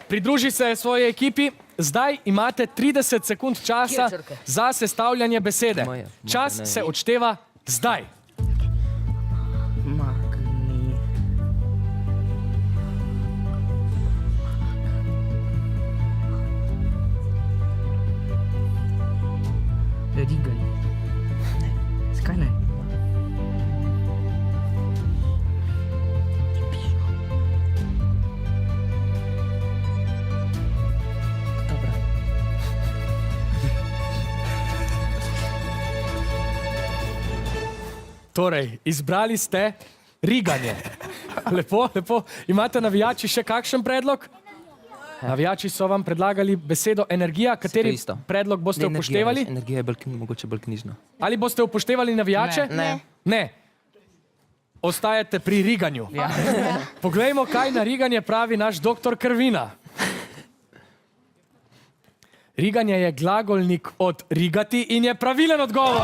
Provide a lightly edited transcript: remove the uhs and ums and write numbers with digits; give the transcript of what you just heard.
pridruži se svoji ekipi. Zdaj imate 30 sekund časa za sestavljanje besede. Čas se odšteva zdaj. Magni. Rigan. Zakaj ne? Dobro. Torej, izbrali ste riganje. Lepo, lepo. Imate navijači še kakšen predlog? Navijači so vam predlagali besedo energija. Kateri predlog boste upoštevali? Energija je mogoče bolj knjižna. Ali boste upoštevali navijače? Ne. Ne. Ostajate pri riganju. Poglejmo, kaj na riganje pravi naš doktor Krvina. Riganje je glagolnik od rigati in je pravilen odgovor.